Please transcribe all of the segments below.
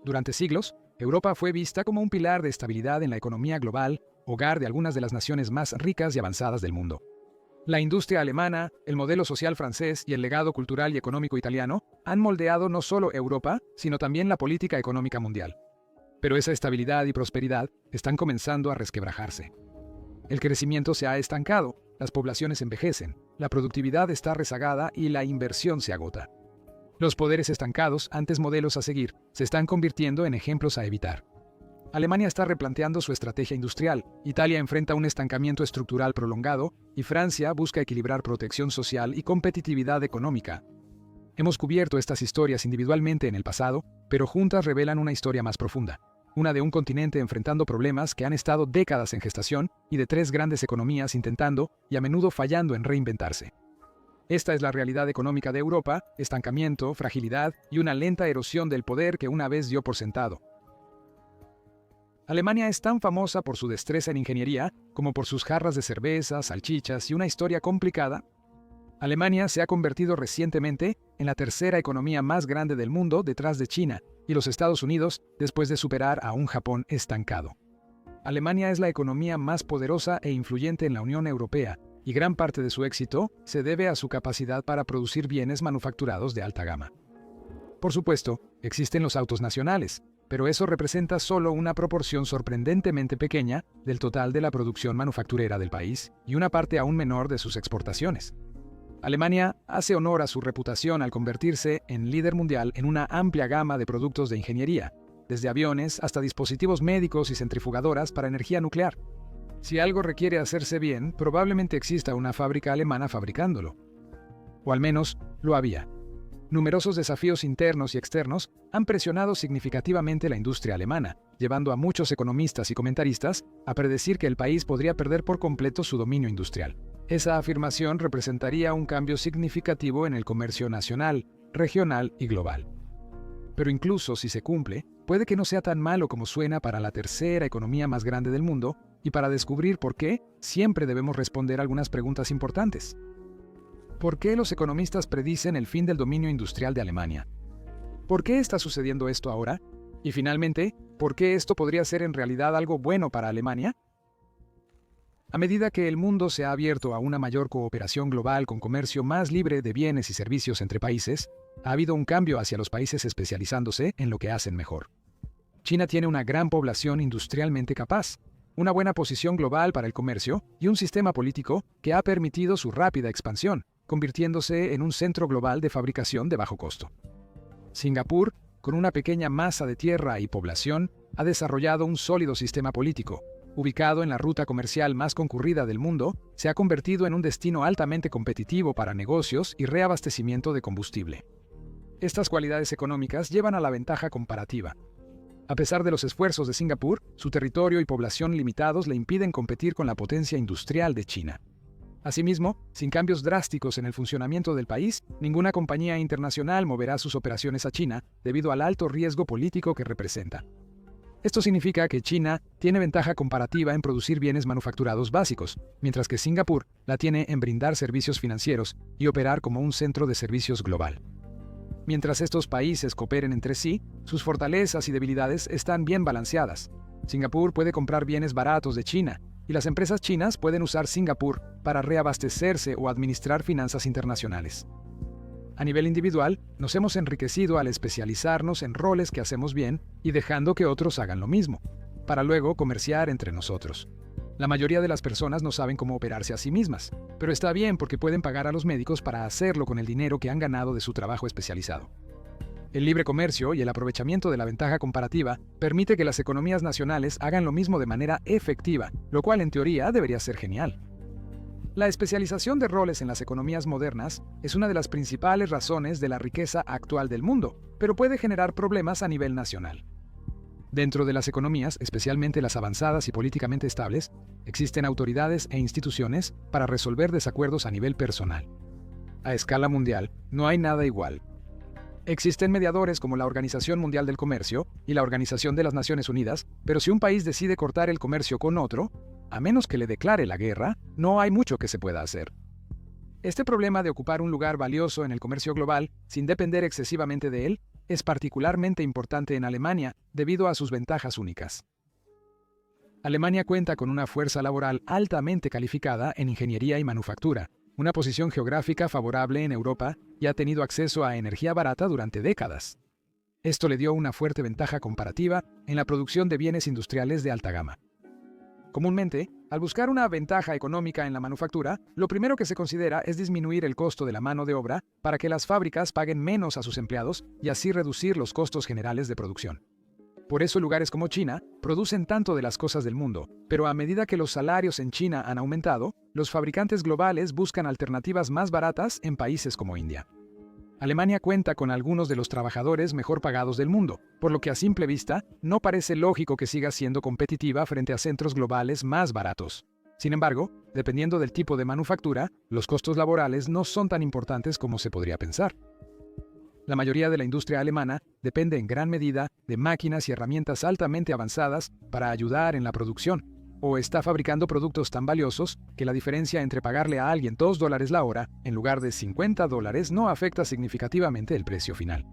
Durante siglos, Europa fue vista como un pilar de estabilidad en la economía global, hogar de algunas de las naciones más ricas y avanzadas del mundo. La industria alemana, el modelo social francés y el legado cultural y económico italiano han moldeado no solo Europa, sino también la política económica mundial. Pero esa estabilidad y prosperidad están comenzando a resquebrajarse. El crecimiento se ha estancado, las poblaciones envejecen, la productividad está rezagada y la inversión se agota. Los poderes estancados, antes modelos a seguir, se están convirtiendo en ejemplos a evitar. Alemania está replanteando su estrategia industrial, Italia enfrenta un estancamiento estructural prolongado y Francia busca equilibrar protección social y competitividad económica. Hemos cubierto estas historias individualmente en el pasado, pero juntas revelan una historia más profunda. Una de un continente enfrentando problemas que han estado décadas en gestación y de tres grandes economías intentando y a menudo fallando en reinventarse. Esta es la realidad económica de Europa, estancamiento, fragilidad y una lenta erosión del poder que una vez dio por sentado. Alemania es tan famosa por su destreza en ingeniería como por sus jarras de cerveza, salchichas y una historia complicada. Alemania se ha convertido recientemente en la tercera economía más grande del mundo detrás de China y los Estados Unidos después de superar a un Japón estancado. Alemania es la economía más poderosa e influyente en la Unión Europea y gran parte de su éxito se debe a su capacidad para producir bienes manufacturados de alta gama. Por supuesto, existen los autos nacionales, pero eso representa solo una proporción sorprendentemente pequeña del total de la producción manufacturera del país y una parte aún menor de sus exportaciones. Alemania hace honor a su reputación al convertirse en líder mundial en una amplia gama de productos de ingeniería, desde aviones hasta dispositivos médicos y centrifugadoras para energía nuclear. Si algo requiere hacerse bien, probablemente exista una fábrica alemana fabricándolo. O al menos, lo había. Numerosos desafíos internos y externos han presionado significativamente la industria alemana, llevando a muchos economistas y comentaristas a predecir que el país podría perder por completo su dominio industrial. Esa afirmación representaría un cambio significativo en el comercio nacional, regional y global. Pero incluso si se cumple, puede que no sea tan malo como suena para la tercera economía más grande del mundo, y para descubrir por qué, siempre debemos responder algunas preguntas importantes. ¿Por qué los economistas predicen el fin del dominio industrial de Alemania? ¿Por qué está sucediendo esto ahora? Y finalmente, ¿por qué esto podría ser en realidad algo bueno para Alemania? A medida que el mundo se ha abierto a una mayor cooperación global con comercio más libre de bienes y servicios entre países, ha habido un cambio hacia los países especializándose en lo que hacen mejor. China tiene una gran población industrialmente capaz, una buena posición global para el comercio y un sistema político que ha permitido su rápida expansión, convirtiéndose en un centro global de fabricación de bajo costo. Singapur, con una pequeña masa de tierra y población, ha desarrollado un sólido sistema político. Ubicado en la ruta comercial más concurrida del mundo, se ha convertido en un destino altamente competitivo para negocios y reabastecimiento de combustible. Estas cualidades económicas llevan a la ventaja comparativa. A pesar de los esfuerzos de Singapur, su territorio y población limitados le impiden competir con la potencia industrial de China. Asimismo, sin cambios drásticos en el funcionamiento del país, ninguna compañía internacional moverá sus operaciones a China debido al alto riesgo político que representa. Esto significa que China tiene ventaja comparativa en producir bienes manufacturados básicos, mientras que Singapur la tiene en brindar servicios financieros y operar como un centro de servicios global. Mientras estos países cooperen entre sí, sus fortalezas y debilidades están bien balanceadas. Singapur puede comprar bienes baratos de China, y las empresas chinas pueden usar Singapur para reabastecerse o administrar finanzas internacionales. A nivel individual, nos hemos enriquecido al especializarnos en roles que hacemos bien y dejando que otros hagan lo mismo, para luego comerciar entre nosotros. La mayoría de las personas no saben cómo operarse a sí mismas, pero está bien porque pueden pagar a los médicos para hacerlo con el dinero que han ganado de su trabajo especializado. El libre comercio y el aprovechamiento de la ventaja comparativa permite que las economías nacionales hagan lo mismo de manera efectiva, lo cual en teoría debería ser genial. La especialización de roles en las economías modernas es una de las principales razones de la riqueza actual del mundo, pero puede generar problemas a nivel nacional. Dentro de las economías, especialmente las avanzadas y políticamente estables, existen autoridades e instituciones para resolver desacuerdos a nivel personal. A escala mundial, no hay nada igual. Existen mediadores como la Organización Mundial del Comercio y la Organización de las Naciones Unidas, pero si un país decide cortar el comercio con otro, a menos que le declare la guerra, no hay mucho que se pueda hacer. Este problema de ocupar un lugar valioso en el comercio global, sin depender excesivamente de él, es particularmente importante en Alemania debido a sus ventajas únicas. Alemania cuenta con una fuerza laboral altamente calificada en ingeniería y manufactura, una posición geográfica favorable en Europa y ha tenido acceso a energía barata durante décadas. Esto le dio una fuerte ventaja comparativa en la producción de bienes industriales de alta gama. Comúnmente, al buscar una ventaja económica en la manufactura, lo primero que se considera es disminuir el costo de la mano de obra para que las fábricas paguen menos a sus empleados y así reducir los costos generales de producción. Por eso lugares como China producen tanto de las cosas del mundo, pero a medida que los salarios en China han aumentado, los fabricantes globales buscan alternativas más baratas en países como India. Alemania cuenta con algunos de los trabajadores mejor pagados del mundo, por lo que a simple vista no parece lógico que siga siendo competitiva frente a centros globales más baratos. Sin embargo, dependiendo del tipo de manufactura, los costos laborales no son tan importantes como se podría pensar. La mayoría de la industria alemana depende en gran medida de máquinas y herramientas altamente avanzadas para ayudar en la producción, o está fabricando productos tan valiosos que la diferencia entre pagarle a alguien $2 la hora en lugar de $50 no afecta significativamente el precio final.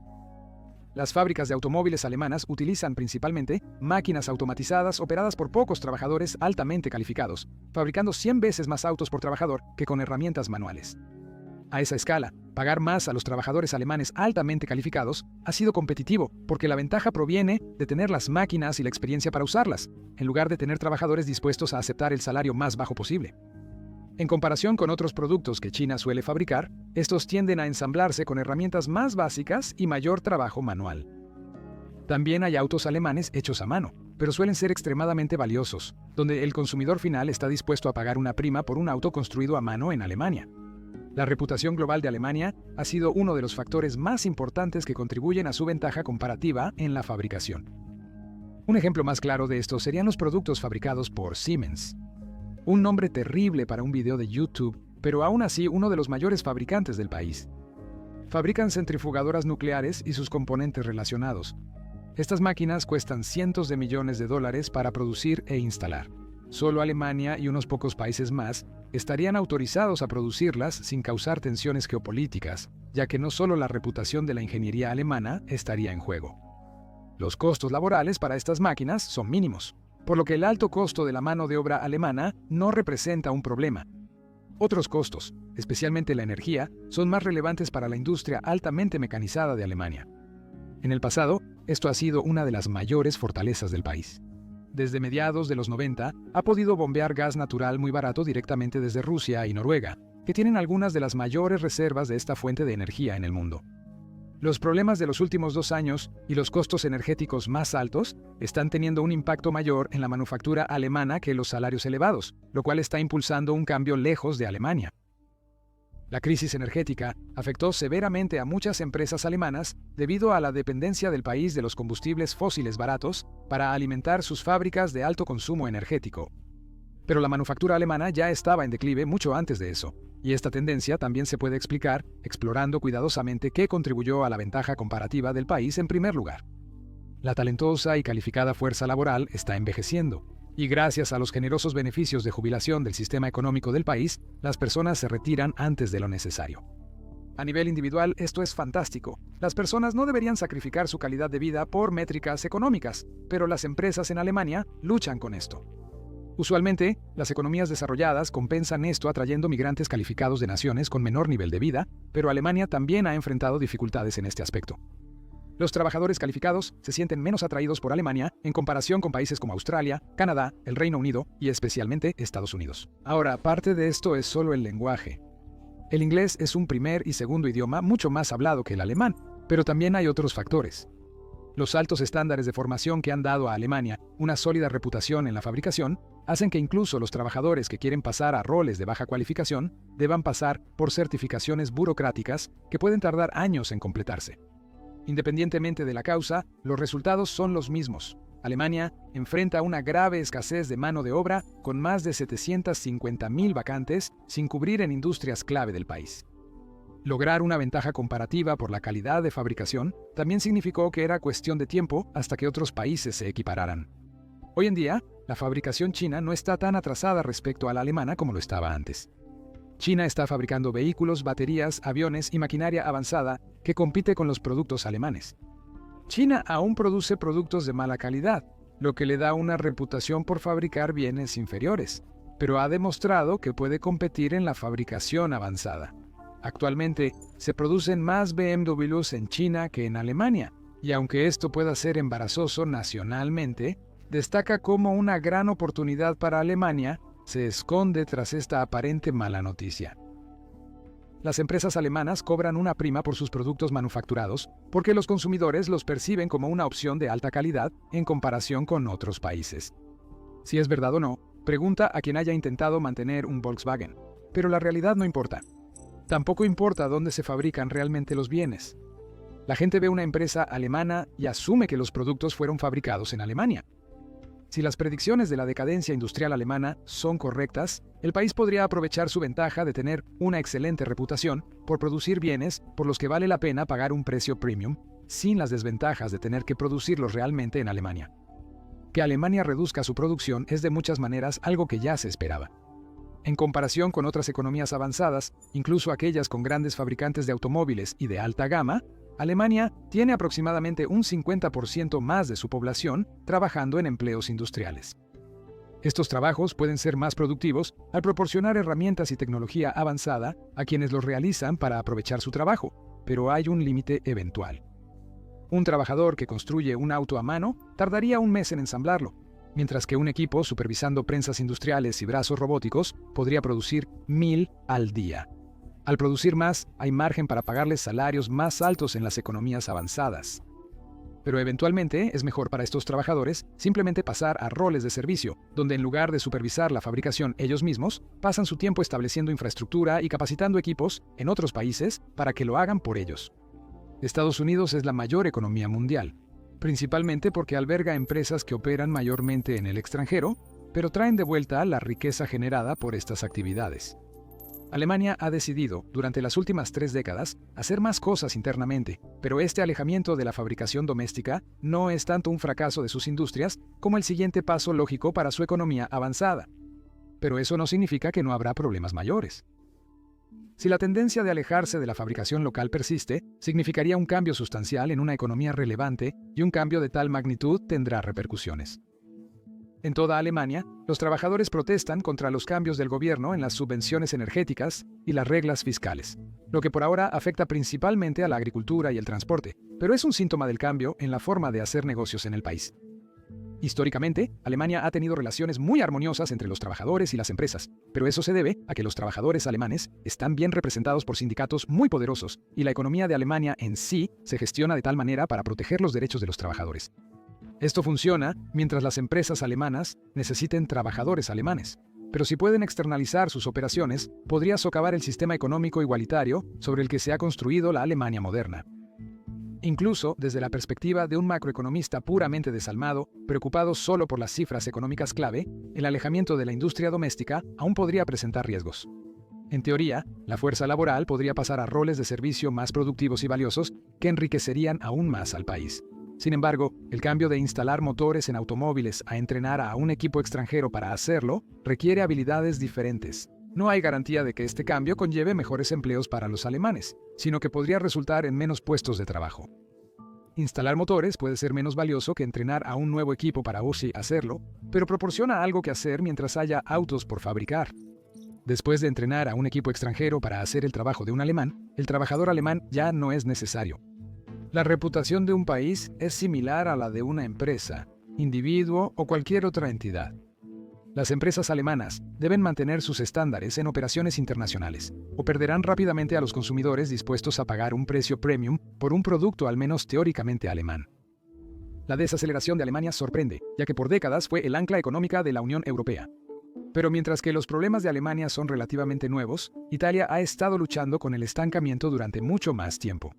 Las fábricas de automóviles alemanas utilizan principalmente máquinas automatizadas operadas por pocos trabajadores altamente calificados, fabricando 100 veces más autos por trabajador que con herramientas manuales. A esa escala, pagar más a los trabajadores alemanes altamente calificados ha sido competitivo porque la ventaja proviene de tener las máquinas y la experiencia para usarlas, en lugar de tener trabajadores dispuestos a aceptar el salario más bajo posible. En comparación con otros productos que China suele fabricar, estos tienden a ensamblarse con herramientas más básicas y mayor trabajo manual. También hay autos alemanes hechos a mano, pero suelen ser extremadamente valiosos, donde el consumidor final está dispuesto a pagar una prima por un auto construido a mano en Alemania. La reputación global de Alemania ha sido uno de los factores más importantes que contribuyen a su ventaja comparativa en la fabricación. Un ejemplo más claro de esto serían los productos fabricados por Siemens. Un nombre terrible para un video de YouTube, pero aún así uno de los mayores fabricantes del país. Fabrican centrifugadoras nucleares y sus componentes relacionados. Estas máquinas cuestan cientos de millones de dólares para producir e instalar. Solo Alemania y unos pocos países más estarían autorizados a producirlas sin causar tensiones geopolíticas, ya que no solo la reputación de la ingeniería alemana estaría en juego. Los costos laborales para estas máquinas son mínimos, por lo que el alto costo de la mano de obra alemana no representa un problema. Otros costos, especialmente la energía, son más relevantes para la industria altamente mecanizada de Alemania. En el pasado, esto ha sido una de las mayores fortalezas del país. Desde mediados de los 90, ha podido bombear gas natural muy barato directamente desde Rusia y Noruega, que tienen algunas de las mayores reservas de esta fuente de energía en el mundo. Los problemas de los últimos 2 años y los costos energéticos más altos están teniendo un impacto mayor en la manufactura alemana que los salarios elevados, lo cual está impulsando un cambio lejos de Alemania. La crisis energética afectó severamente a muchas empresas alemanas debido a la dependencia del país de los combustibles fósiles baratos para alimentar sus fábricas de alto consumo energético. Pero la manufactura alemana ya estaba en declive mucho antes de eso, y esta tendencia también se puede explicar explorando cuidadosamente qué contribuyó a la ventaja comparativa del país en primer lugar. La talentosa y calificada fuerza laboral está envejeciendo, y gracias a los generosos beneficios de jubilación del sistema económico del país, las personas se retiran antes de lo necesario. A nivel individual, esto es fantástico. Las personas no deberían sacrificar su calidad de vida por métricas económicas, pero las empresas en Alemania luchan con esto. Usualmente, las economías desarrolladas compensan esto atrayendo migrantes calificados de naciones con menor nivel de vida, pero Alemania también ha enfrentado dificultades en este aspecto. Los trabajadores calificados se sienten menos atraídos por Alemania en comparación con países como Australia, Canadá, el Reino Unido y especialmente Estados Unidos. Ahora, parte de esto es solo el lenguaje. El inglés es un primer y segundo idioma mucho más hablado que el alemán, pero también hay otros factores. Los altos estándares de formación que han dado a Alemania una sólida reputación en la fabricación hacen que incluso los trabajadores que quieren pasar a roles de baja cualificación deban pasar por certificaciones burocráticas que pueden tardar años en completarse. Independientemente de la causa, los resultados son los mismos. Alemania enfrenta una grave escasez de mano de obra con más de 750.000 vacantes sin cubrir en industrias clave del país. Lograr una ventaja comparativa por la calidad de fabricación también significó que era cuestión de tiempo hasta que otros países se equipararan. Hoy en día, la fabricación china no está tan atrasada respecto a la alemana como lo estaba antes. China está fabricando vehículos, baterías, aviones y maquinaria avanzada que compite con los productos alemanes. China aún produce productos de mala calidad, lo que le da una reputación por fabricar bienes inferiores, pero ha demostrado que puede competir en la fabricación avanzada. Actualmente, se producen más BMWs en China que en Alemania, y aunque esto pueda ser embarazoso nacionalmente, destaca como una gran oportunidad para Alemania se esconde tras esta aparente mala noticia. Las empresas alemanas cobran una prima por sus productos manufacturados porque los consumidores los perciben como una opción de alta calidad en comparación con otros países. Si es verdad o no, pregunta a quien haya intentado mantener un Volkswagen, pero la realidad no importa. Tampoco importa dónde se fabrican realmente los bienes. La gente ve una empresa alemana y asume que los productos fueron fabricados en Alemania. Si las predicciones de la decadencia industrial alemana son correctas, el país podría aprovechar su ventaja de tener una excelente reputación por producir bienes por los que vale la pena pagar un precio premium, sin las desventajas de tener que producirlos realmente en Alemania. Que Alemania reduzca su producción es de muchas maneras algo que ya se esperaba. En comparación con otras economías avanzadas, incluso aquellas con grandes fabricantes de automóviles y de alta gama, Alemania tiene aproximadamente un 50% más de su población trabajando en empleos industriales. Estos trabajos pueden ser más productivos al proporcionar herramientas y tecnología avanzada a quienes los realizan para aprovechar su trabajo, pero hay un límite eventual. Un trabajador que construye un auto a mano tardaría un mes en ensamblarlo, mientras que un equipo supervisando prensas industriales y brazos robóticos podría producir 1000 al día. Al producir más, hay margen para pagarles salarios más altos en las economías avanzadas. Pero eventualmente es mejor para estos trabajadores simplemente pasar a roles de servicio, donde en lugar de supervisar la fabricación ellos mismos, pasan su tiempo estableciendo infraestructura y capacitando equipos en otros países para que lo hagan por ellos. Estados Unidos es la mayor economía mundial, principalmente porque alberga empresas que operan mayormente en el extranjero, pero traen de vuelta la riqueza generada por estas actividades. Alemania ha decidido, durante las últimas 3 décadas, hacer más cosas internamente, pero este alejamiento de la fabricación doméstica no es tanto un fracaso de sus industrias como el siguiente paso lógico para su economía avanzada. Pero eso no significa que no habrá problemas mayores. Si la tendencia de alejarse de la fabricación local persiste, significaría un cambio sustancial en una economía relevante y un cambio de tal magnitud tendrá repercusiones. En toda Alemania, los trabajadores protestan contra los cambios del gobierno en las subvenciones energéticas y las reglas fiscales, lo que por ahora afecta principalmente a la agricultura y el transporte, pero es un síntoma del cambio en la forma de hacer negocios en el país. Históricamente, Alemania ha tenido relaciones muy armoniosas entre los trabajadores y las empresas, pero eso se debe a que los trabajadores alemanes están bien representados por sindicatos muy poderosos y la economía de Alemania en sí se gestiona de tal manera para proteger los derechos de los trabajadores. Esto funciona mientras las empresas alemanas necesiten trabajadores alemanes, pero si pueden externalizar sus operaciones, podría socavar el sistema económico igualitario sobre el que se ha construido la Alemania moderna. Incluso desde la perspectiva de un macroeconomista puramente desalmado, preocupado solo por las cifras económicas clave, el alejamiento de la industria doméstica aún podría presentar riesgos. En teoría, la fuerza laboral podría pasar a roles de servicio más productivos y valiosos que enriquecerían aún más al país. Sin embargo, el cambio de instalar motores en automóviles a entrenar a un equipo extranjero para hacerlo requiere habilidades diferentes. No hay garantía de que este cambio conlleve mejores empleos para los alemanes, sino que podría resultar en menos puestos de trabajo. Instalar motores puede ser menos valioso que entrenar a un nuevo equipo para hacerlo, pero proporciona algo que hacer mientras haya autos por fabricar. Después de entrenar a un equipo extranjero para hacer el trabajo de un alemán, el trabajador alemán ya no es necesario. La reputación de un país es similar a la de una empresa, individuo o cualquier otra entidad. Las empresas alemanas deben mantener sus estándares en operaciones internacionales, o perderán rápidamente a los consumidores dispuestos a pagar un precio premium por un producto al menos teóricamente alemán. La desaceleración de Alemania sorprende, ya que por décadas fue el ancla económica de la Unión Europea. Pero mientras que los problemas de Alemania son relativamente nuevos, Italia ha estado luchando con el estancamiento durante mucho más tiempo.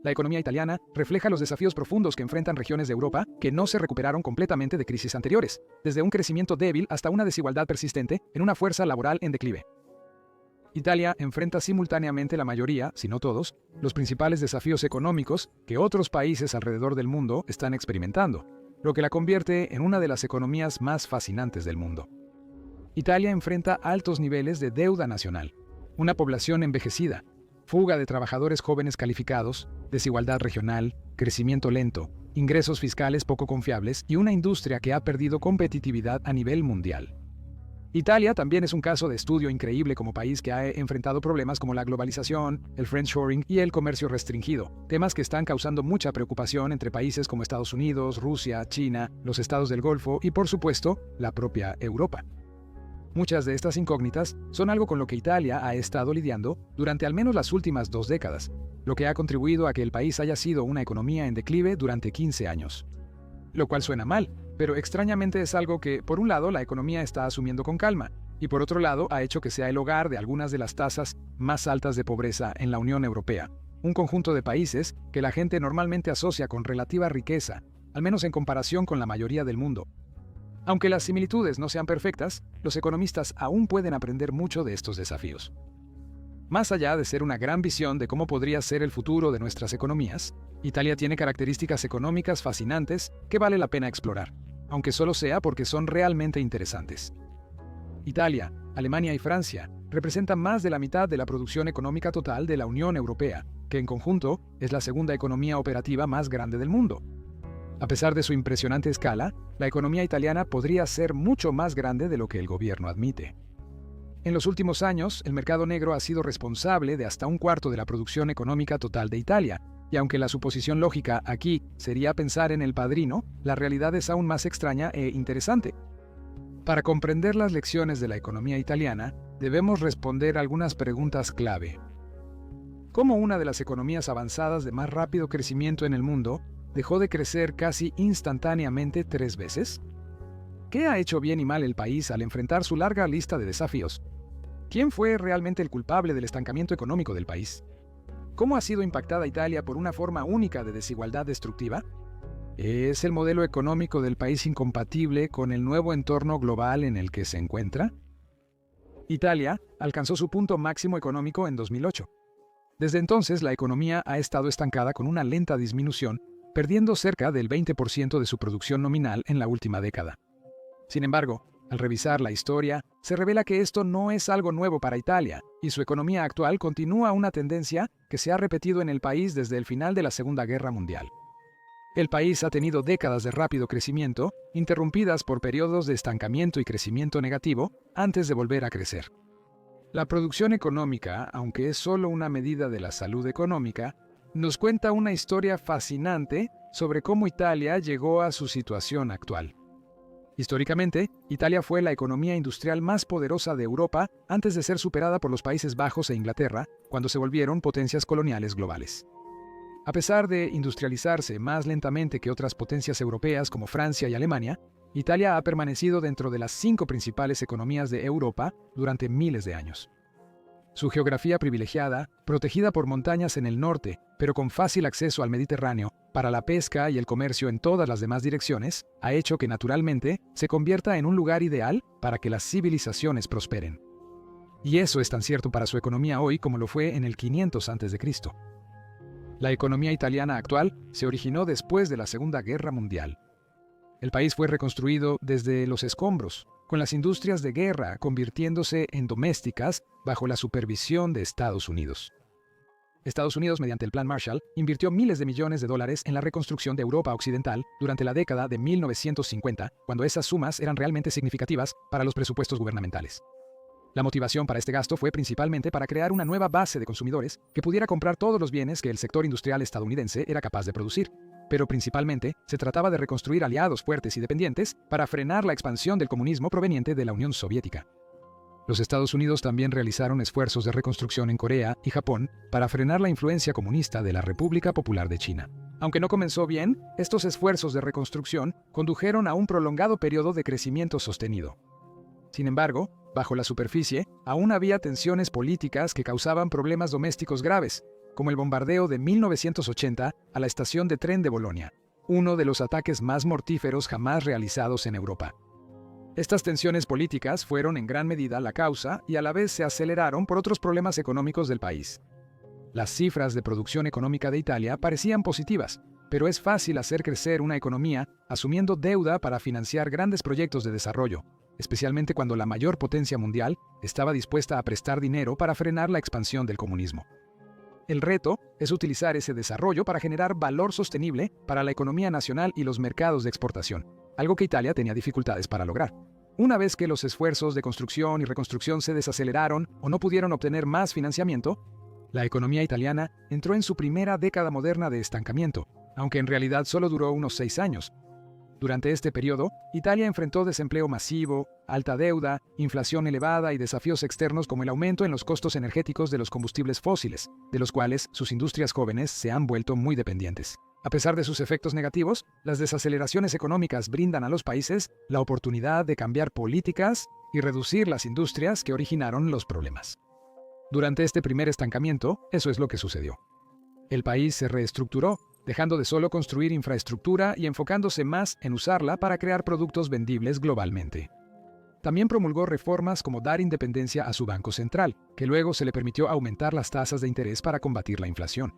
La economía italiana refleja los desafíos profundos que enfrentan regiones de Europa que no se recuperaron completamente de crisis anteriores, desde un crecimiento débil hasta una desigualdad persistente en una fuerza laboral en declive. Italia enfrenta simultáneamente la mayoría, si no todos, los principales desafíos económicos que otros países alrededor del mundo están experimentando, lo que la convierte en una de las economías más fascinantes del mundo. Italia enfrenta altos niveles de deuda nacional, una población envejecida, fuga de trabajadores jóvenes calificados, desigualdad regional, crecimiento lento, ingresos fiscales poco confiables y una industria que ha perdido competitividad a nivel mundial. Italia también es un caso de estudio increíble como país que ha enfrentado problemas como la globalización, el friendshoring y el comercio restringido, temas que están causando mucha preocupación entre países como Estados Unidos, Rusia, China, los estados del Golfo y, por supuesto, la propia Europa. Muchas de estas incógnitas son algo con lo que Italia ha estado lidiando durante al menos las últimas 2 décadas, lo que ha contribuido a que el país haya sido una economía en declive durante 15 años. Lo cual suena mal, pero extrañamente es algo que, por un lado, la economía está asumiendo con calma, y por otro lado, ha hecho que sea el hogar de algunas de las tasas más altas de pobreza en la Unión Europea, un conjunto de países que la gente normalmente asocia con relativa riqueza, al menos en comparación con la mayoría del mundo. Aunque las similitudes no sean perfectas, los economistas aún pueden aprender mucho de estos desafíos. Más allá de ser una gran visión de cómo podría ser el futuro de nuestras economías, Italia tiene características económicas fascinantes que vale la pena explorar, aunque solo sea porque son realmente interesantes. Italia, Alemania y Francia representan más de la mitad de la producción económica total de la Unión Europea, que en conjunto es la segunda economía operativa más grande del mundo. A pesar de su impresionante escala, la economía italiana podría ser mucho más grande de lo que el gobierno admite. En los últimos años, el mercado negro ha sido responsable de hasta 1/4 de la producción económica total de Italia, y aunque la suposición lógica aquí sería pensar en El Padrino, la realidad es aún más extraña e interesante. Para comprender las lecciones de la economía italiana, debemos responder algunas preguntas clave. ¿Cómo una de las economías avanzadas de más rápido crecimiento en el mundo dejó de crecer casi instantáneamente 3 veces? ¿Qué ha hecho bien y mal el país al enfrentar su larga lista de desafíos? ¿Quién fue realmente el culpable del estancamiento económico del país? ¿Cómo ha sido impactada Italia por una forma única de desigualdad destructiva? ¿Es el modelo económico del país incompatible con el nuevo entorno global en el que se encuentra? Italia alcanzó su punto máximo económico en 2008. Desde entonces, la economía ha estado estancada con una lenta disminución, perdiendo cerca del 20% de su producción nominal en la última década. Sin embargo, al revisar la historia, se revela que esto no es algo nuevo para Italia, y su economía actual continúa una tendencia que se ha repetido en el país desde el final de la Segunda Guerra Mundial. El país ha tenido décadas de rápido crecimiento, interrumpidas por periodos de estancamiento y crecimiento negativo, antes de volver a crecer. La producción económica, aunque es solo una medida de la salud económica, nos cuenta una historia fascinante sobre cómo Italia llegó a su situación actual. Históricamente, Italia fue la economía industrial más poderosa de Europa antes de ser superada por los Países Bajos e Inglaterra, cuando se volvieron potencias coloniales globales. A pesar de industrializarse más lentamente que otras potencias europeas como Francia y Alemania, Italia ha permanecido dentro de las 5 principales economías de Europa durante miles de años. Su geografía privilegiada, protegida por montañas en el norte, pero con fácil acceso al Mediterráneo, para la pesca y el comercio en todas las demás direcciones, ha hecho que naturalmente se convierta en un lugar ideal para que las civilizaciones prosperen. Y eso es tan cierto para su economía hoy como lo fue en el 500 a.C. La economía italiana actual se originó después de la Segunda Guerra Mundial. El país fue reconstruido desde los escombros, con las industrias de guerra convirtiéndose en domésticas bajo la supervisión de Estados Unidos. Estados Unidos, mediante el Plan Marshall, invirtió miles de millones de dólares en la reconstrucción de Europa Occidental durante la década de 1950, cuando esas sumas eran realmente significativas para los presupuestos gubernamentales. La motivación para este gasto fue principalmente para crear una nueva base de consumidores que pudiera comprar todos los bienes que el sector industrial estadounidense era capaz de producir. Pero principalmente se trataba de reconstruir aliados fuertes y dependientes para frenar la expansión del comunismo proveniente de la Unión Soviética. Los Estados Unidos también realizaron esfuerzos de reconstrucción en Corea y Japón para frenar la influencia comunista de la República Popular de China. Aunque no comenzó bien, estos esfuerzos de reconstrucción condujeron a un prolongado periodo de crecimiento sostenido. Sin embargo, bajo la superficie, aún había tensiones políticas que causaban problemas domésticos graves, como el bombardeo de 1980 a la estación de tren de Bolonia, uno de los ataques más mortíferos jamás realizados en Europa. Estas tensiones políticas fueron en gran medida la causa y a la vez se aceleraron por otros problemas económicos del país. Las cifras de producción económica de Italia parecían positivas, pero es fácil hacer crecer una economía asumiendo deuda para financiar grandes proyectos de desarrollo, especialmente cuando la mayor potencia mundial estaba dispuesta a prestar dinero para frenar la expansión del comunismo. El reto es utilizar ese desarrollo para generar valor sostenible para la economía nacional y los mercados de exportación, algo que Italia tenía dificultades para lograr. Una vez que los esfuerzos de construcción y reconstrucción se desaceleraron o no pudieron obtener más financiamiento, la economía italiana entró en su primera década moderna de estancamiento, aunque en realidad solo duró unos 6 años. Durante este periodo, Italia enfrentó desempleo masivo, alta deuda, inflación elevada y desafíos externos como el aumento en los costos energéticos de los combustibles fósiles, de los cuales sus industrias jóvenes se han vuelto muy dependientes. A pesar de sus efectos negativos, las desaceleraciones económicas brindan a los países la oportunidad de cambiar políticas y reducir las industrias que originaron los problemas. Durante este primer estancamiento, eso es lo que sucedió. El país se reestructuró, dejando de solo construir infraestructura y enfocándose más en usarla para crear productos vendibles globalmente. También promulgó reformas como dar independencia a su banco central, que luego se le permitió aumentar las tasas de interés para combatir la inflación.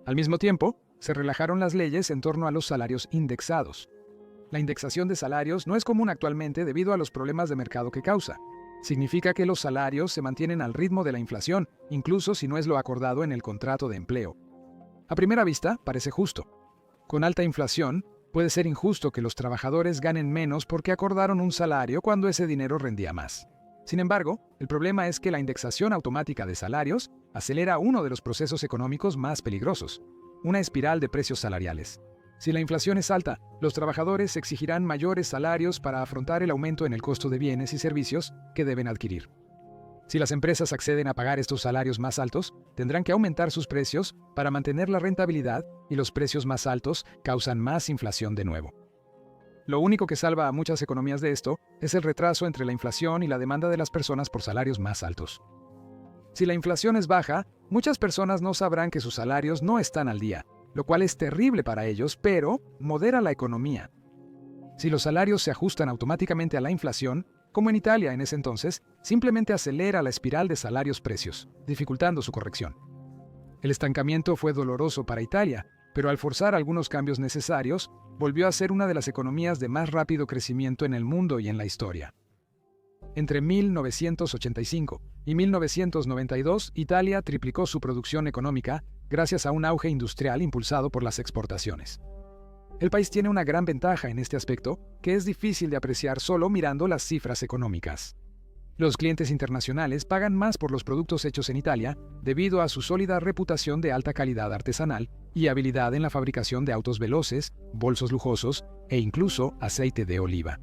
Al mismo tiempo, se relajaron las leyes en torno a los salarios indexados. La indexación de salarios no es común actualmente debido a los problemas de mercado que causa. Significa que los salarios se mantienen al ritmo de la inflación, incluso si no es lo acordado en el contrato de empleo. A primera vista, parece justo. Con alta inflación, puede ser injusto que los trabajadores ganen menos porque acordaron un salario cuando ese dinero rendía más. Sin embargo, el problema es que la indexación automática de salarios acelera uno de los procesos económicos más peligrosos, una espiral de precios salariales. Si la inflación es alta, los trabajadores exigirán mayores salarios para afrontar el aumento en el costo de bienes y servicios que deben adquirir. Si las empresas acceden a pagar estos salarios más altos, tendrán que aumentar sus precios para mantener la rentabilidad y los precios más altos causan más inflación de nuevo. Lo único que salva a muchas economías de esto es el retraso entre la inflación y la demanda de las personas por salarios más altos. Si la inflación es baja, muchas personas no sabrán que sus salarios no están al día, lo cual es terrible para ellos, pero modera la economía. Si los salarios se ajustan automáticamente a la inflación, como en Italia en ese entonces, simplemente acelera la espiral de salarios-precios, dificultando su corrección. El estancamiento fue doloroso para Italia, pero al forzar algunos cambios necesarios, volvió a ser una de las economías de más rápido crecimiento en el mundo y en la historia. Entre 1985 y 1992, Italia triplicó su producción económica gracias a un auge industrial impulsado por las exportaciones. El país tiene una gran ventaja en este aspecto, que es difícil de apreciar solo mirando las cifras económicas. Los clientes internacionales pagan más por los productos hechos en Italia debido a su sólida reputación de alta calidad artesanal y habilidad en la fabricación de autos veloces, bolsos lujosos e incluso aceite de oliva.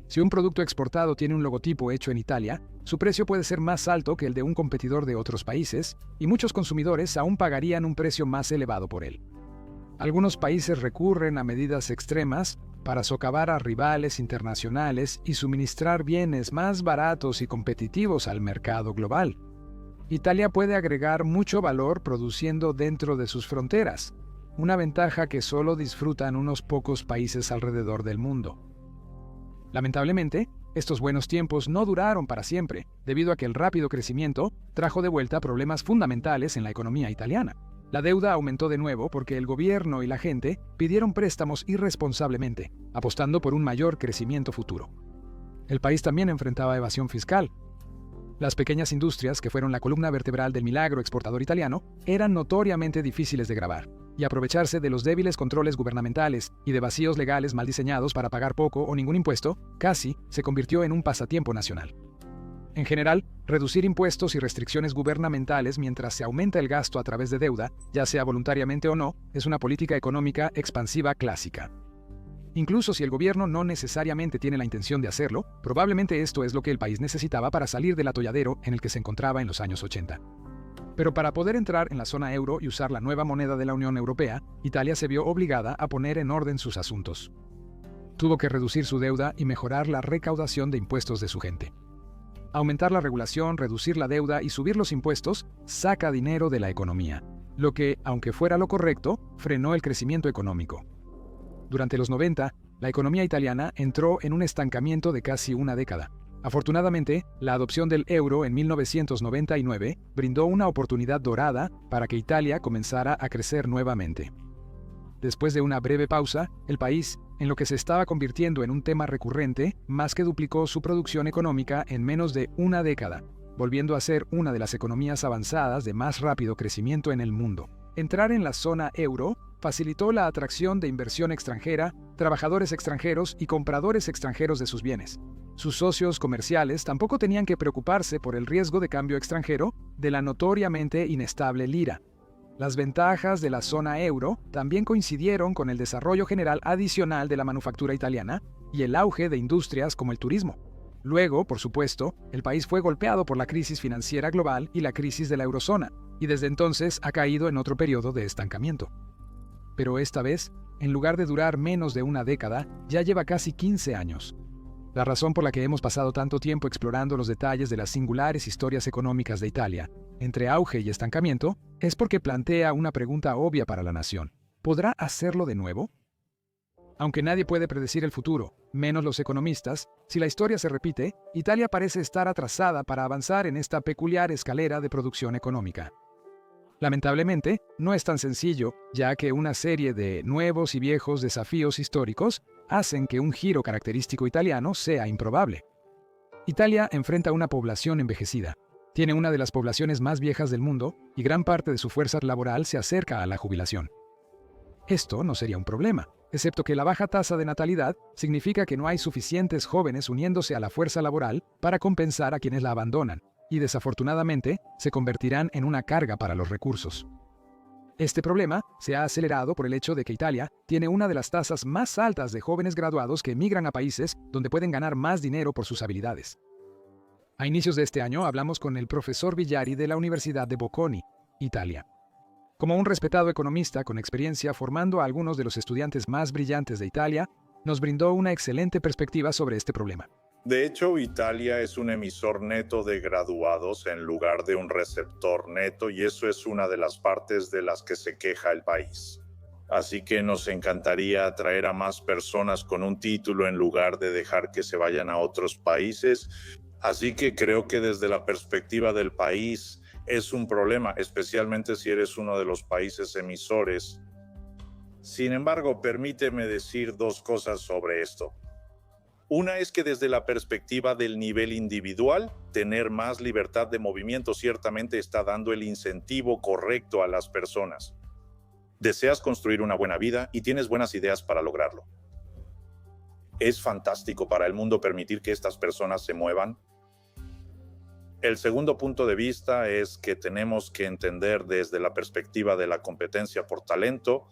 Si un producto exportado tiene un logotipo hecho en Italia, su precio puede ser más alto que el de un competidor de otros países, y muchos consumidores aún pagarían un precio más elevado por él. Algunos países recurren a medidas extremas para socavar a rivales internacionales y suministrar bienes más baratos y competitivos al mercado global. Italia puede agregar mucho valor produciendo dentro de sus fronteras, una ventaja que solo disfrutan unos pocos países alrededor del mundo. Lamentablemente, estos buenos tiempos no duraron para siempre, debido a que el rápido crecimiento trajo de vuelta problemas fundamentales en la economía italiana. La deuda aumentó de nuevo porque el gobierno y la gente pidieron préstamos irresponsablemente, apostando por un mayor crecimiento futuro. El país también enfrentaba evasión fiscal. Las pequeñas industrias, que fueron la columna vertebral del milagro exportador italiano, eran notoriamente difíciles de gravar, y aprovecharse de los débiles controles gubernamentales y de vacíos legales mal diseñados para pagar poco o ningún impuesto, casi se convirtió en un pasatiempo nacional. En general, reducir impuestos y restricciones gubernamentales mientras se aumenta el gasto a través de deuda, ya sea voluntariamente o no, es una política económica expansiva clásica. Incluso si el gobierno no necesariamente tiene la intención de hacerlo, probablemente esto es lo que el país necesitaba para salir del atolladero en el que se encontraba en los años 80. Pero para poder entrar en la zona euro y usar la nueva moneda de la Unión Europea, Italia se vio obligada a poner en orden sus asuntos. Tuvo que reducir su deuda y mejorar la recaudación de impuestos de su gente. Aumentar la regulación, reducir la deuda y subir los impuestos saca dinero de la economía, lo que, aunque fuera lo correcto, frenó el crecimiento económico. Durante los 90, la economía italiana entró en un estancamiento de casi una década. Afortunadamente, la adopción del euro en 1999 brindó una oportunidad dorada para que Italia comenzara a crecer nuevamente. Después de una breve pausa, el país, en lo que se estaba convirtiendo en un tema recurrente, más que duplicó su producción económica en menos de una década, volviendo a ser una de las economías avanzadas de más rápido crecimiento en el mundo. Entrar en la zona euro facilitó la atracción de inversión extranjera, trabajadores extranjeros y compradores extranjeros de sus bienes. Sus socios comerciales tampoco tenían que preocuparse por el riesgo de cambio extranjero de la notoriamente inestable lira. Las ventajas de la zona euro también coincidieron con el desarrollo general adicional de la manufactura italiana y el auge de industrias como el turismo. Luego, por supuesto, el país fue golpeado por la crisis financiera global y la crisis de la eurozona, y desde entonces ha caído en otro periodo de estancamiento. Pero esta vez, en lugar de durar menos de una década, ya lleva casi 15 años. La razón por la que hemos pasado tanto tiempo explorando los detalles de las singulares historias económicas de Italia, entre auge y estancamiento, es porque plantea una pregunta obvia para la nación. ¿Podrá hacerlo de nuevo? Aunque nadie puede predecir el futuro, menos los economistas, si la historia se repite, Italia parece estar atrasada para avanzar en esta peculiar escalera de producción económica. Lamentablemente, no es tan sencillo, ya que una serie de nuevos y viejos desafíos históricos hacen que un giro característico italiano sea improbable. Italia enfrenta una población envejecida. Tiene una de las poblaciones más viejas del mundo y gran parte de su fuerza laboral se acerca a la jubilación. Esto no sería un problema, excepto que la baja tasa de natalidad significa que no hay suficientes jóvenes uniéndose a la fuerza laboral para compensar a quienes la abandonan, y desafortunadamente se convertirán en una carga para los recursos. Este problema se ha acelerado por el hecho de que Italia tiene una de las tasas más altas de jóvenes graduados que emigran a países donde pueden ganar más dinero por sus habilidades. A inicios de este año hablamos con el profesor Villari de la Universidad de Bocconi, Italia. Como un respetado economista con experiencia formando a algunos de los estudiantes más brillantes de Italia, nos brindó una excelente perspectiva sobre este problema. De hecho, Italia es un emisor neto de graduados en lugar de un receptor neto, y eso es una de las partes de las que se queja el país. Así que nos encantaría atraer a más personas con un título en lugar de dejar que se vayan a otros países. Así que creo que desde la perspectiva del país es un problema, especialmente si eres uno de los países emisores. Sin embargo, permíteme decir dos cosas sobre esto. Una es que desde la perspectiva del nivel individual, tener más libertad de movimiento ciertamente está dando el incentivo correcto a las personas. Deseas construir una buena vida y tienes buenas ideas para lograrlo. Es fantástico para el mundo permitir que estas personas se muevan. El segundo punto de vista es que tenemos que entender desde la perspectiva de la competencia por talento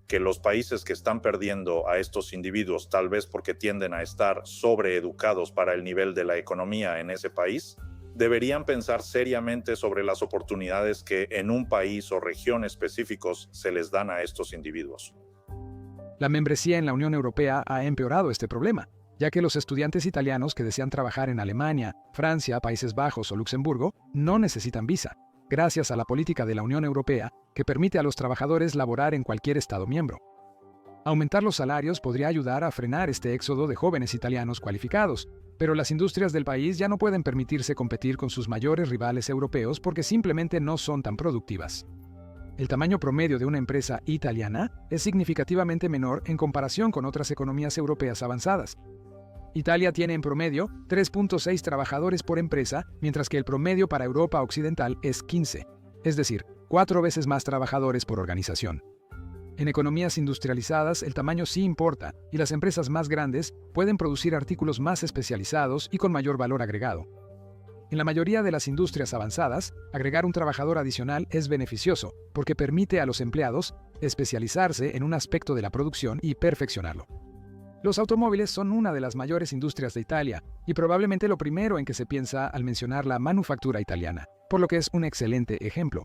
que los países que están perdiendo a estos individuos, tal vez porque tienden a estar sobreeducados para el nivel de la economía en ese país, deberían pensar seriamente sobre las oportunidades que en un país o región específicos se les dan a estos individuos. La membresía en la Unión Europea ha empeorado este problema, ya que los estudiantes italianos que desean trabajar en Alemania, Francia, Países Bajos o Luxemburgo no necesitan visa, gracias a la política de la Unión Europea que permite a los trabajadores laborar en cualquier Estado miembro. Aumentar los salarios podría ayudar a frenar este éxodo de jóvenes italianos cualificados, pero las industrias del país ya no pueden permitirse competir con sus mayores rivales europeos porque simplemente no son tan productivas. El tamaño promedio de una empresa italiana es significativamente menor en comparación con otras economías europeas avanzadas. Italia tiene en promedio 3.6 trabajadores por empresa, mientras que el promedio para Europa Occidental es 15, es decir, 4 veces más trabajadores por organización. En economías industrializadas el tamaño sí importa, y las empresas más grandes pueden producir artículos más especializados y con mayor valor agregado. En la mayoría de las industrias avanzadas, agregar un trabajador adicional es beneficioso, porque permite a los empleados especializarse en un aspecto de la producción y perfeccionarlo. Los automóviles son una de las mayores industrias de Italia, y probablemente lo primero en que se piensa al mencionar la manufactura italiana, por lo que es un excelente ejemplo.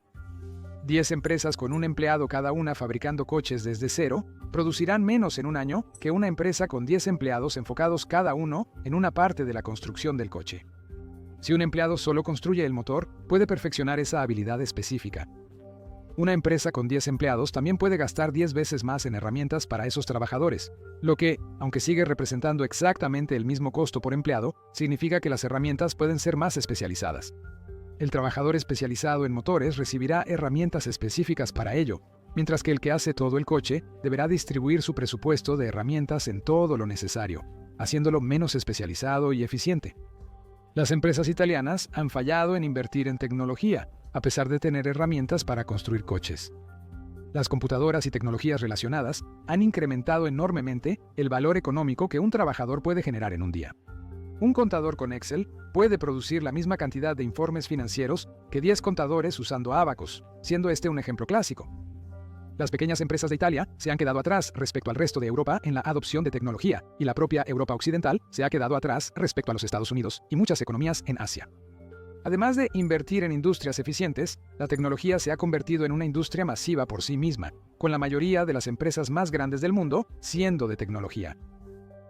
10 empresas con un empleado cada una fabricando coches desde cero producirán menos en un año que una empresa con 10 empleados enfocados cada uno en una parte de la construcción del coche. Si un empleado solo construye el motor, puede perfeccionar esa habilidad específica. Una empresa con 10 empleados también puede gastar 10 veces más en herramientas para esos trabajadores, lo que, aunque sigue representando exactamente el mismo costo por empleado, significa que las herramientas pueden ser más especializadas. El trabajador especializado en motores recibirá herramientas específicas para ello, mientras que el que hace todo el coche deberá distribuir su presupuesto de herramientas en todo lo necesario, haciéndolo menos especializado y eficiente. Las empresas italianas han fallado en invertir en tecnología, a pesar de tener herramientas para construir coches. Las computadoras y tecnologías relacionadas han incrementado enormemente el valor económico que un trabajador puede generar en un día. Un contador con Excel puede producir la misma cantidad de informes financieros que 10 contadores usando Abacus, siendo este un ejemplo clásico. Las pequeñas empresas de Italia se han quedado atrás respecto al resto de Europa en la adopción de tecnología, y la propia Europa Occidental se ha quedado atrás respecto a los Estados Unidos y muchas economías en Asia. Además de invertir en industrias eficientes, la tecnología se ha convertido en una industria masiva por sí misma, con la mayoría de las empresas más grandes del mundo siendo de tecnología.